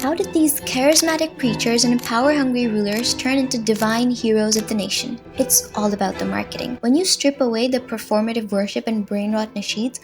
How did these charismatic preachers and power-hungry rulers turn into divine heroes of the nation? It's all about the marketing. When you strip away the performative worship and brain-rot nasheeds,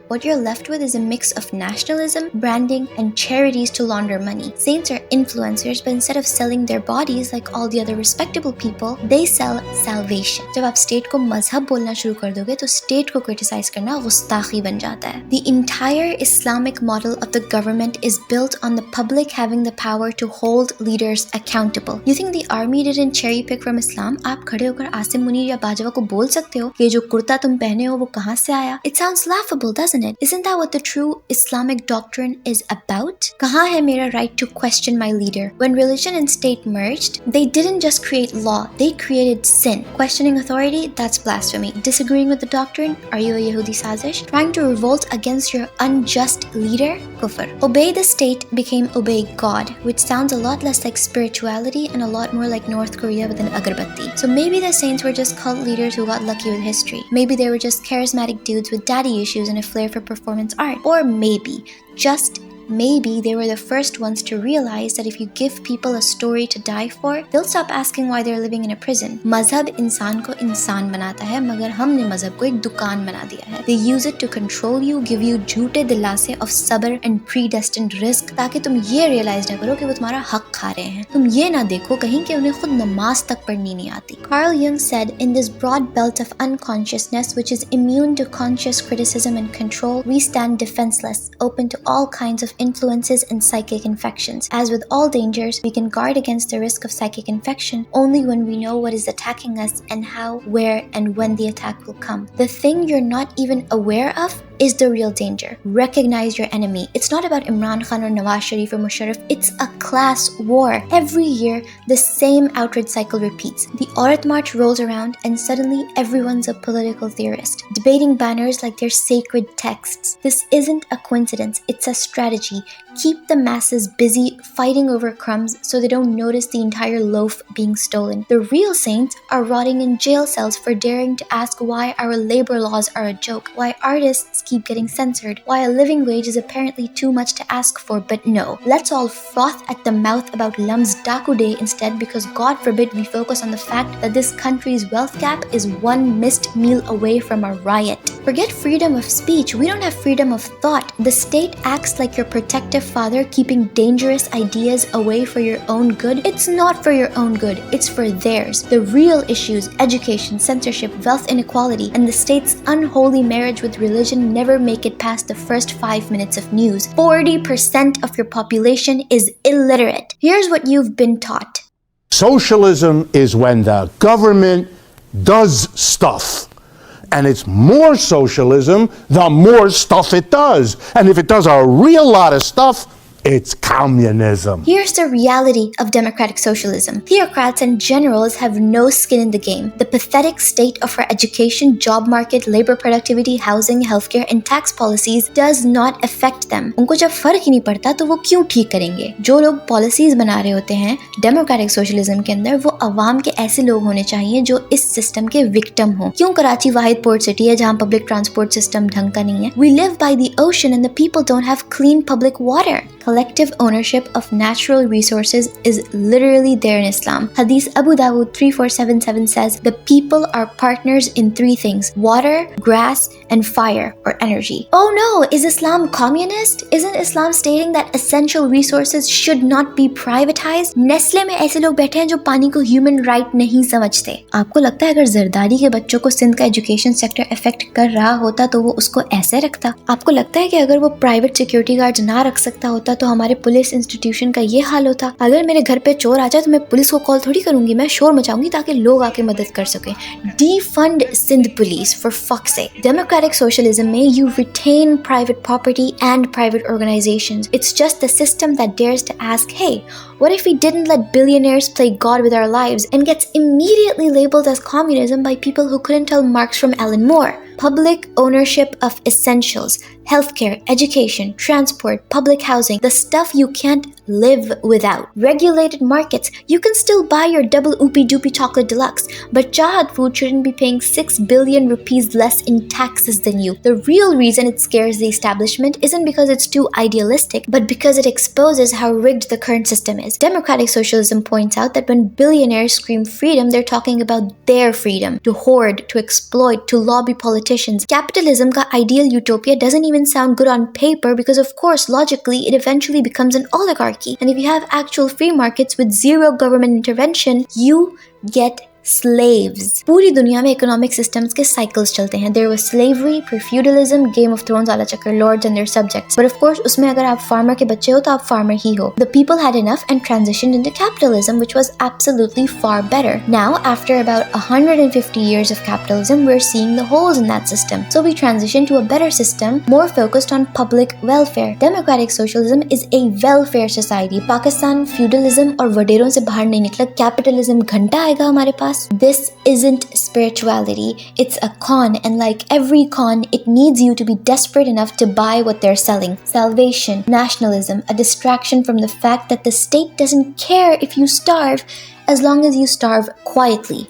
what you're left with is a mix of nationalism, branding, and charities to launder money. Saints are influencers, but instead of selling their bodies like all the other respectable people, they sell salvation. जब आप state को मजहब बोलना शुरू कर दोगे तो state को क्रिटिसाइज करना गुस्ताखी बन जाता है. The entire Islamic model of the government is built on the public having the power to hold leaders accountable. You think the army didn't cherry pick from Islam? आप खड़े होकर आसिम मुनीर या बाजवा को बोल सकते हो कि जो कुर्ता तुम पहने हो वो कहाँ से आया? It sounds laughable, doesn't it? Isn't that what the true Islamic doctrine is about? Kahan hai mera right to question my leader? When religion and state merged, they didn't just create law, they created sin. Questioning authority, that's blasphemy. Disagreeing with the doctrine, are you a Yehudi sazish? Trying to revolt against your unjust leader? Kufr. Obey the state became obey God, which sounds a lot less like spirituality and a lot more like North Korea with an agarbatti. So maybe the saints were just cult leaders who got lucky with history. Maybe they were just charismatic dudes with daddy issues and a flair for performance art. Or maybe, just maybe, they were the first ones to realize that if you give people a story to die for, they'll stop asking why they're living in a prison. Mazhab इंसान को इंसान बनाता है, मगर हमने मजहब को एक दुकान बना दिया है. They use it to control you, give you झूठे दिलासे of sabr and predestined risk, ताकि तुम ये realize ना करो कि वो तुम्हारा हक खा रहे हैं. तुम ये ना देखो कहीं कि उन्हें खुद नमाज तक पढ़नी नहीं आती. Carl Jung said, in this broad belt of unconsciousness which is immune to conscious criticism and control, we stand defenseless, open to all kinds of influences and psychic infections. As with all dangers, we can guard against the risk of psychic infection only when we know what is attacking us and how, where, and when the attack will come. The thing you're not even aware of is the real danger. Recognize your enemy. It's not about Imran Khan or Nawaz Sharif or Musharraf. It's a class war. Every year, the same outrage cycle repeats. The Aurat March rolls around and suddenly everyone's a political theorist, debating banners like they're sacred texts. This isn't a coincidence. It's a strategy. Keep the masses busy fighting over crumbs so they don't notice the entire loaf being stolen. The real saints are rotting in jail cells for daring to ask why our labor laws are a joke, why artists keep getting censored, why a living wage is apparently too much to ask for. But no, let's all froth at the mouth about Lum's Daku Day instead, because God forbid we focus on the fact that this country's wealth gap is one missed meal away from a riot. Forget freedom of speech. We don't have freedom of thought. The state acts like your protective father, keeping dangerous ideas away for your own good. It's not for your own good, it's for theirs. The real issues, education, censorship, wealth inequality, and the state's unholy marriage with religion never make it past the first 5 minutes of news. 40% of your population is illiterate. Here's what you've been taught. Socialism is when the government does stuff. And it's more socialism the more stuff it does. And if it does a real lot of stuff, it's communism. Here's the reality of democratic socialism. Theocrats and generals have no skin in the game. The pathetic state of our education, job market, labor productivity, housing, healthcare, and tax policies does not affect them. उनको जब फर्क ही नहीं पड़ता तो वो क्यों ठीक करेंगे? जो लोग पॉलिसीज बना रहे होते हैं डेमोक्रेटिक सोशलिज्म के अंदर, वो अवाम के ऐसे लोग होने चाहिए जो इस सिस्टम के विक्टिम हो. क्यों कराची वाहिद पोर्ट सिटी है जहाँ पब्लिक ट्रांसपोर्ट सिस्टम ढंग का नहीं है? We live by the ocean and the people don't have clean public water. Collective ownership of natural resources is literally there in Islam. Hadith Abu Dawud 3477 says, the people are partners in 3 things: water, grass, and fire or energy. Oh no, is Islam communist? Isn't Islam stating that essential resources should not be privatized? Nestle में ऐसे लोग बैठे हैं जो पानी को human right नहीं समझते. आपको लगता है अगर जरदारी के बच्चों को सिंध का एजुकेशन सेक्टर अफेक्ट कर रहा होता तो वो उसको ऐसे रखता? आपको लगता है कि अगर वो प्राइवेट सिक्योरिटी गार्ड ना रख सकता होता तो हमारे पुलिस इंस्टीट्यूशन का ये हाल होता? अगर मेरे घर पे चोर आ जाए तो मैं पुलिस को कॉल थोड़ी करूंगी, मैं शोर मचाऊंगी ताकि लोग आके मदद कर सकें. Defund Sindh police for fuck's sake. Democratic socialism में you retain private property and private organizations. It's just the system that dares to ask, hey, what if we didn't let billionaires play God with our lives, and gets immediately labeled as communism by people who couldn't tell Marx from Alan Moore. Public ownership of essentials, healthcare, education, transport, public housing, the stuff you can't live without. Regulated markets, you can still buy your double oopie doopie chocolate deluxe, but Chahat Food shouldn't be paying 6 billion rupees less in taxes than you. The real reason it scares the establishment isn't because it's too idealistic, but because it exposes how rigged the current system is. Democratic socialism points out that when billionaires scream freedom, they're talking about their freedom to hoard, to exploit, to lobby politicians. Capitalism ka ideal utopia doesn't even sound good on paper because of course logically it eventually becomes an oligarchy. And if you have actual free markets with zero government intervention, you get slaves. पूरी दुनिया में economic systems के cycles चलते हैं. There was slavery, फिर feudalism, Game of Thrones वाला चक्कर, lords and their subjects. But of course उसमें अगर आप farmer के बच्चे हो तो आप farmer ही हो. The people had enough and transitioned into capitalism, which was absolutely far better. Now, after about 150 years of capitalism, we're seeing the holes in that system. So we transitioned to a better system, more focused on public welfare. Democratic socialism is a welfare society. Pakistan feudalism और वडेरों से बाहर नहीं निकला. Capitalism घंटा आएगा हमारे पास. This isn't spirituality, it's a con, and like every con, it needs you to be desperate enough to buy what they're selling. Salvation, nationalism, a distraction from the fact that the state doesn't care if you starve as long as you starve quietly.